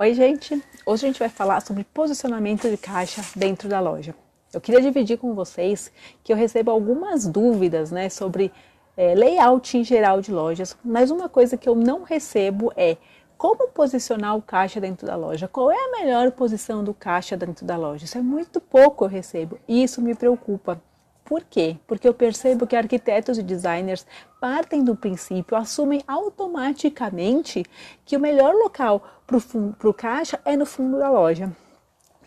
Oi, gente! Hoje a gente vai falar sobre posicionamento de caixa dentro da loja. Eu queria dividir com vocês que eu recebo algumas dúvidas, né, sobre layout em geral de lojas, mas uma coisa que eu não recebo é como posicionar o caixa dentro da loja. Qual é a melhor posição do caixa dentro da loja? Isso é muito pouco eu recebo e isso me preocupa. Por quê? Porque eu percebo que arquitetos e designers partem do princípio, assumem automaticamente que o melhor local para o caixa é no fundo da loja.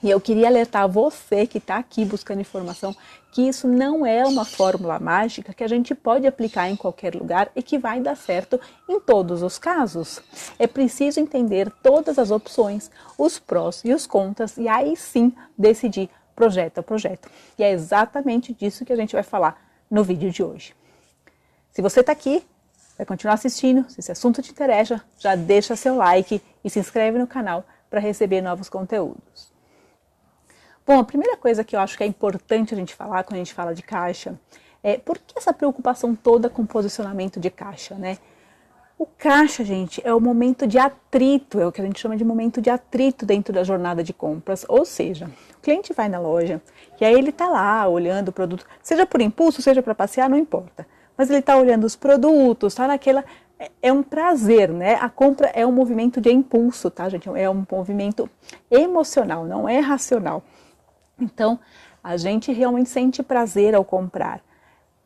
E eu queria alertar você que está aqui buscando informação que isso não é uma fórmula mágica que a gente pode aplicar em qualquer lugar e que vai dar certo em todos os casos. É preciso entender todas as opções, os prós e os contras e aí sim decidir projeto a projeto. E é exatamente disso que a gente vai falar no vídeo de hoje. Se você está aqui, vai continuar assistindo, se esse assunto te interessa, já deixa seu like e se inscreve no canal para receber novos conteúdos. Bom, a primeira coisa que eu acho que é importante a gente falar quando a gente fala de caixa é por que essa preocupação toda com posicionamento de caixa, né? O caixa, gente, é o momento de atrito, é o que a gente chama de momento de atrito dentro da jornada de compras. Ou seja, o cliente vai na loja e aí ele está lá olhando o produto, seja por impulso, seja para passear, não importa. Mas ele está olhando os produtos, está naquela... É um prazer, né? A compra é um movimento de impulso, tá, gente? É um movimento emocional, não é racional. Então, a gente realmente sente prazer ao comprar.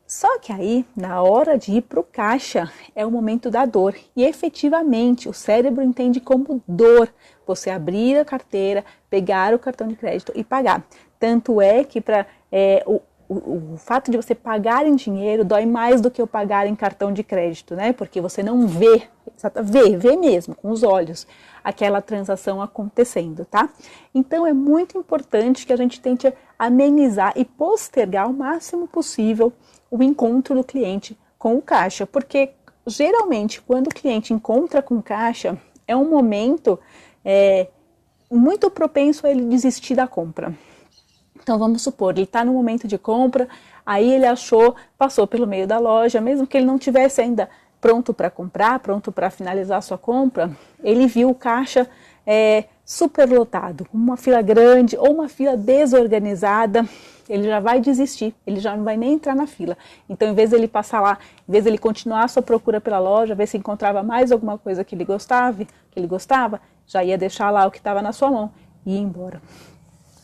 Só que aí, na hora de ir para o caixa, é o momento da dor. E efetivamente, o cérebro entende como dor você abrir a carteira, pegar o cartão de crédito e pagar. Tanto é que o fato de você pagar em dinheiro dói mais do que o pagar em cartão de crédito, né? Porque você não vê mesmo, com os olhos, aquela transação acontecendo, tá? Então é muito importante que a gente tente amenizar e postergar o máximo possível o encontro do cliente com o caixa, porque geralmente quando o cliente encontra com o caixa, é um momento muito propenso a ele desistir da compra. Então vamos supor, ele está no momento de compra, aí ele passou pelo meio da loja, mesmo que ele não tivesse ainda pronto para comprar, pronto para finalizar a sua compra, ele viu o caixa super lotado, uma fila grande ou uma fila desorganizada, ele já vai desistir, ele já não vai nem entrar na fila. Então, em vez de ele passar lá, em vez de ele continuar a sua procura pela loja, ver se encontrava mais alguma coisa que ele gostava, já ia deixar lá o que estava na sua mão e ir embora.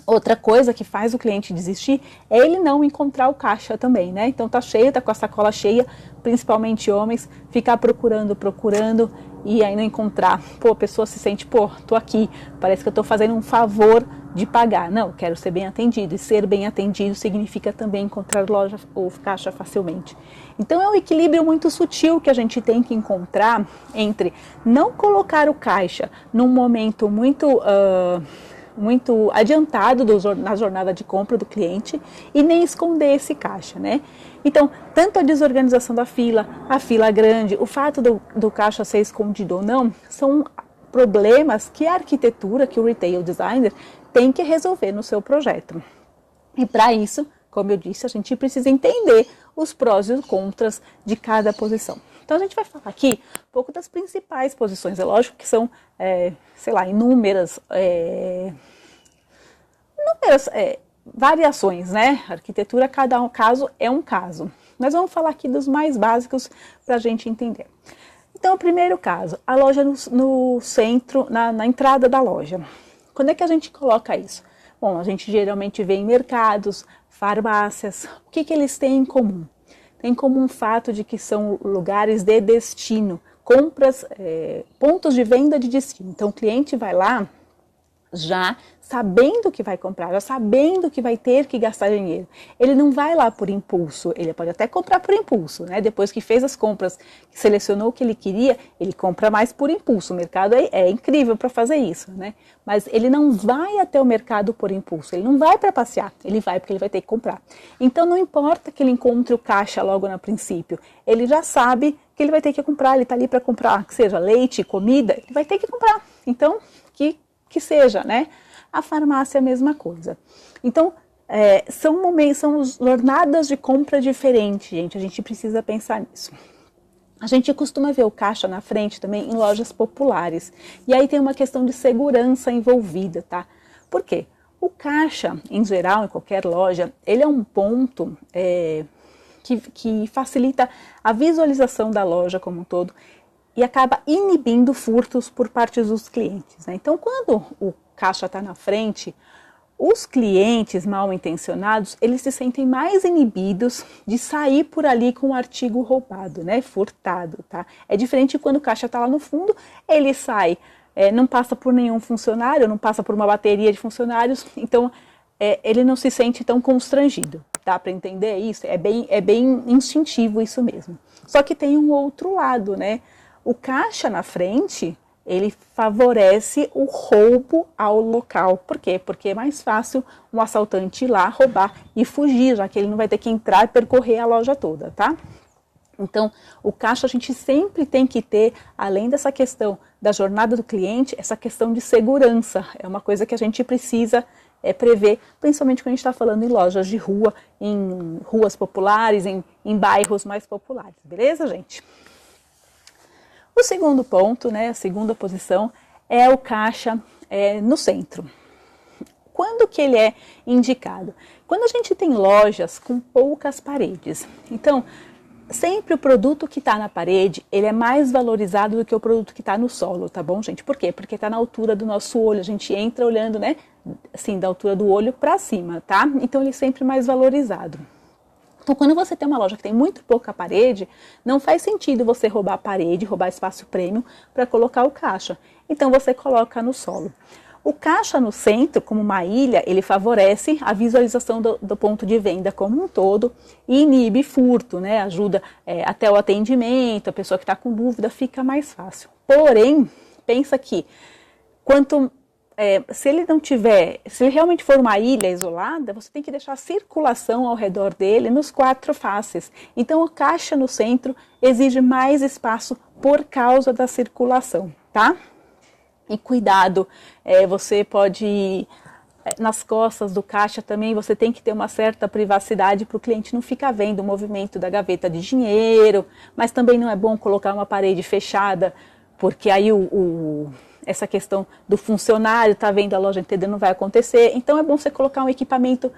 Outra coisa que faz o cliente desistir é ele não encontrar o caixa também, né? Então tá cheio, tá com a sacola cheia, principalmente homens, ficar procurando e aí não encontrar. Pô, a pessoa se sente, pô, tô aqui, parece que eu tô fazendo um favor de pagar. Não, quero ser bem atendido e ser bem atendido significa também encontrar loja ou caixa facilmente. Então é um equilíbrio muito sutil que a gente tem que encontrar entre não colocar o caixa num momento muito adiantado na jornada de compra do cliente e nem esconder esse caixa, né? Então, tanto a desorganização da fila, a fila grande, o fato do caixa ser escondido ou não, são problemas que a arquitetura, que o retail designer tem que resolver no seu projeto. E para isso, como eu disse, a gente precisa entender os prós e os contras de cada posição. Então a gente vai falar aqui um pouco das principais posições. É lógico que são, inúmeras variações, né? A arquitetura, cada caso é um caso. Mas vamos falar aqui dos mais básicos para a gente entender. Então, o primeiro caso, a loja no centro, na entrada da loja. Quando é que a gente coloca isso? Bom, a gente geralmente vê em mercados, farmácias. O que eles têm em comum? Tem em comum o fato de que são lugares de destino, compras, pontos de venda de destino. Então, o cliente vai lá já sabendo que vai comprar, já sabendo que vai ter que gastar dinheiro. Ele não vai lá por impulso, ele pode até comprar por impulso, né? Depois que fez as compras, que selecionou o que ele queria, ele compra mais por impulso. O mercado é incrível para fazer isso, né? Mas ele não vai até o mercado por impulso, ele não vai para passear, ele vai porque ele vai ter que comprar. Então não importa que ele encontre o caixa logo no princípio, ele já sabe que ele vai ter que comprar, ele está ali para comprar, que seja leite, comida, ele vai ter que comprar. Então, que seja, né? A farmácia é a mesma coisa. Então, são jornadas de compra diferentes, gente. A gente precisa pensar nisso. A gente costuma ver o caixa na frente também em lojas populares. E aí tem uma questão de segurança envolvida, tá? Por quê? O caixa, em geral, em qualquer loja, ele é um ponto que facilita a visualização da loja como um todo e acaba inibindo furtos por parte dos clientes, né? Então, quando o caixa está na frente, os clientes mal intencionados, eles se sentem mais inibidos de sair por ali com o artigo roubado, né, furtado, tá? É diferente quando o caixa está lá no fundo, ele sai, não passa por nenhum funcionário, não passa por uma bateria de funcionários, então ele não se sente tão constrangido, dá para entender isso? É bem instintivo isso mesmo. Só que tem um outro lado, né? O caixa na frente, ele favorece o roubo ao local. Por quê? Porque é mais fácil um assaltante ir lá, roubar e fugir, já que ele não vai ter que entrar e percorrer a loja toda, tá? Então, o caixa a gente sempre tem que ter, além dessa questão da jornada do cliente, essa questão de segurança. É uma coisa que a gente precisa prever, principalmente quando a gente está falando em lojas de rua, em ruas populares, em bairros mais populares. Beleza, gente? O segundo ponto, né, a segunda posição, é o caixa no centro. Quando que ele é indicado? Quando a gente tem lojas com poucas paredes. Então, sempre o produto que está na parede, ele é mais valorizado do que o produto que está no solo, tá bom, gente? Por quê? Porque está na altura do nosso olho, a gente entra olhando, né, assim, da altura do olho para cima, tá? Então, ele é sempre mais valorizado. Então, quando você tem uma loja que tem muito pouca parede, não faz sentido você roubar a parede, roubar espaço premium para colocar o caixa. Então, você coloca no solo. O caixa no centro, como uma ilha, ele favorece a visualização do ponto de venda como um todo e inibe furto, né? Ajuda até o atendimento, a pessoa que está com dúvida fica mais fácil. Porém, pensa que se ele realmente for uma ilha isolada, você tem que deixar a circulação ao redor dele nos 4 faces. Então, o caixa no centro exige mais espaço por causa da circulação, tá? E cuidado, você pode, nas costas do caixa também, você tem que ter uma certa privacidade para o cliente não ficar vendo o movimento da gaveta de dinheiro, mas também não é bom colocar uma parede fechada, porque aí essa questão do funcionário tá vendo a loja inteira não vai acontecer. Então é bom você colocar um equipamento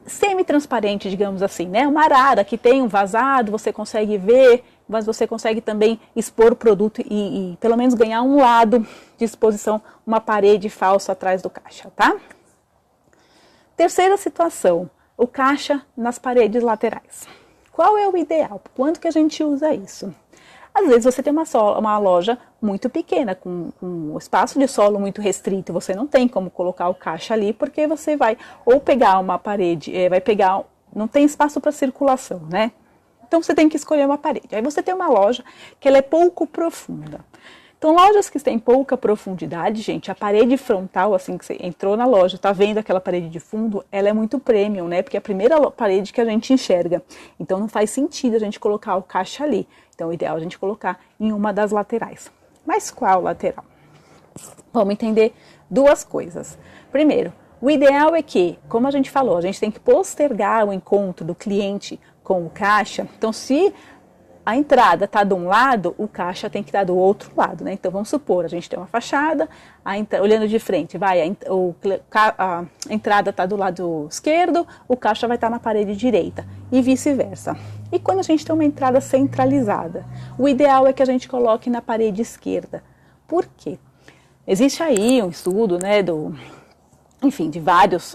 semi-transparente, digamos assim, né? Uma arara que tem um vazado, você consegue ver, mas você consegue também expor o produto e pelo menos ganhar um lado de exposição, uma parede falsa atrás do caixa, tá? Terceira situação, o caixa nas paredes laterais. Qual é o ideal? Quando que a gente usa isso? Às vezes você tem uma loja muito pequena, com um espaço de solo muito restrito, você não tem como colocar o caixa ali, porque você vai ou pegar uma parede, não tem espaço para circulação, né? Então você tem que escolher uma parede. Aí você tem uma loja que ela é pouco profunda. Então, lojas que têm pouca profundidade, gente, a parede frontal, assim que você entrou na loja, tá vendo aquela parede de fundo, ela é muito premium, né? Porque é a primeira parede que a gente enxerga. Então, não faz sentido a gente colocar o caixa ali. Então, o ideal é a gente colocar em uma das laterais. Mas qual lateral? Vamos entender 2 coisas. Primeiro, o ideal é que, como a gente falou, a gente tem que postergar o encontro do cliente com o caixa. Então, se a entrada está de um lado, o caixa tem que estar do outro lado, né? Então, vamos supor, a gente tem uma fachada, olhando de frente, a entrada está do lado esquerdo, o caixa vai estar na parede direita e vice-versa. E quando a gente tem uma entrada centralizada, o ideal é que a gente coloque na parede esquerda. Por quê? Existe aí um estudo, né, de vários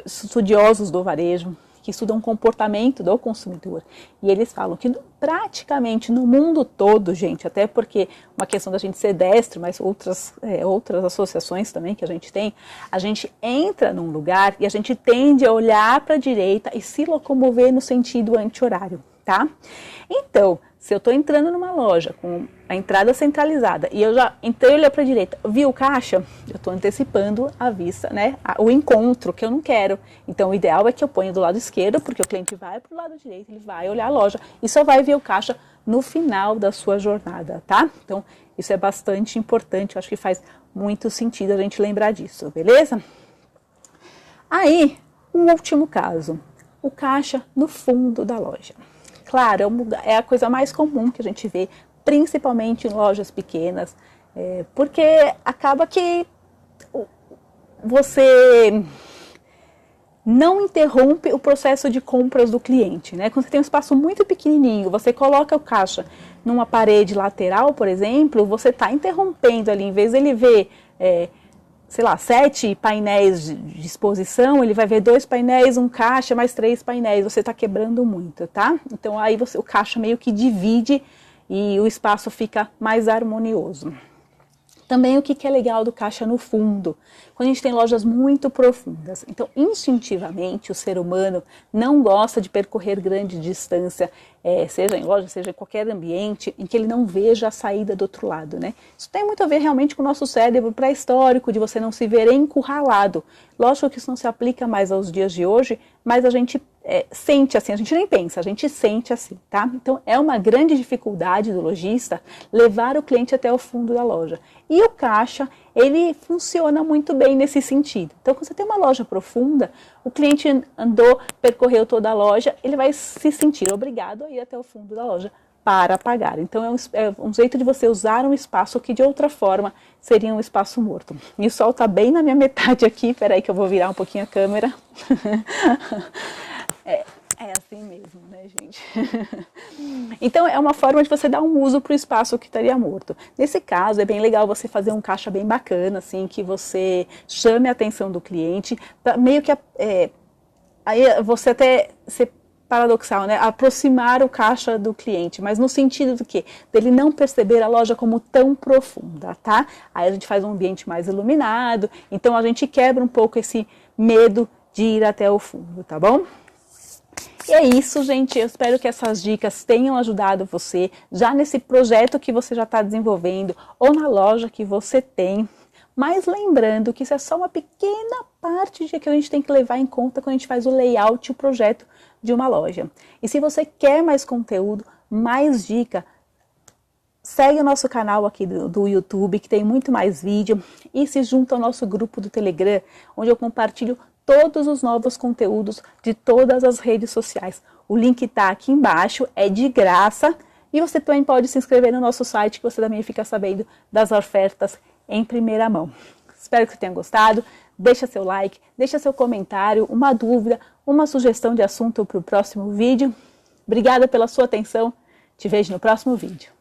estudiosos do varejo, que estudam o comportamento do consumidor. E eles falam que praticamente no mundo todo, gente, até porque uma questão da gente ser destro, mas outras associações também que a gente entra num lugar e a gente tende a olhar para a direita e se locomover no sentido anti-horário, tá? Então, se eu estou entrando numa loja com a entrada centralizada e eu já entrei e olhei para a direita, vi o caixa, eu estou antecipando a vista, né? O encontro que eu não quero. Então, o ideal é que eu ponha do lado esquerdo, porque o cliente vai para o lado direito, ele vai olhar a loja e só vai ver o caixa no final da sua jornada, tá? Então, isso é bastante importante, eu acho que faz muito sentido a gente lembrar disso, beleza? Aí, o último caso, o caixa no fundo da loja. Claro, é a coisa mais comum que a gente vê, principalmente em lojas pequenas, porque acaba que você não interrompe o processo de compras do cliente, né? Quando você tem um espaço muito pequenininho, você coloca o caixa numa parede lateral, por exemplo, você está interrompendo ali, em vez dele ver, sei lá, 7 painéis de exposição, ele vai ver 2 painéis, um caixa, mais 3 painéis, você está quebrando muito, tá? Então aí o caixa meio que divide e o espaço fica mais harmonioso. Também o que é legal do caixa no fundo, quando a gente tem lojas muito profundas. Então, instintivamente, o ser humano não gosta de percorrer grande distância, seja em loja, seja em qualquer ambiente, em que ele não veja a saída do outro lado, né? Isso tem muito a ver realmente com o nosso cérebro pré-histórico, de você não se ver encurralado. Lógico que isso não se aplica mais aos dias de hoje, mas a gente sente assim, a gente nem pensa, a gente sente assim, tá? Então é uma grande dificuldade do lojista levar o cliente até o fundo da loja. E o caixa, ele funciona muito bem nesse sentido. Então quando você tem uma loja profunda, o cliente percorreu toda a loja, ele vai se sentir obrigado a ir até o fundo da loja para pagar. Então é um jeito de você usar um espaço que de outra forma seria um espaço morto. E o sol está bem na minha metade aqui, peraí que eu vou virar um pouquinho a câmera. É assim mesmo, né, gente? Então, é uma forma de você dar um uso para o espaço que estaria morto. Nesse caso, é bem legal você fazer um caixa bem bacana, assim, que você chame a atenção do cliente, pra meio que aí você até ser paradoxal, né? Aproximar o caixa do cliente, mas no sentido do quê? Dele não perceber a loja como tão profunda, tá? Aí a gente faz um ambiente mais iluminado, então a gente quebra um pouco esse medo de ir até o fundo, tá bom? E é isso, gente. Eu espero que essas dicas tenham ajudado você já nesse projeto que você já está desenvolvendo ou na loja que você tem. Mas lembrando que isso é só uma pequena parte que a gente tem que levar em conta quando a gente faz o layout e o projeto de uma loja. E se você quer mais conteúdo, mais dica, segue o nosso canal aqui do YouTube, que tem muito mais vídeo, e se junta ao nosso grupo do Telegram, onde eu compartilho todos os novos conteúdos de todas as redes sociais. O link está aqui embaixo, é de graça, e você também pode se inscrever no nosso site, que você também fica sabendo das ofertas em primeira mão. Espero que você tenha gostado, deixa seu like, deixa seu comentário, uma dúvida, uma sugestão de assunto para o próximo vídeo. Obrigada pela sua atenção, te vejo no próximo vídeo.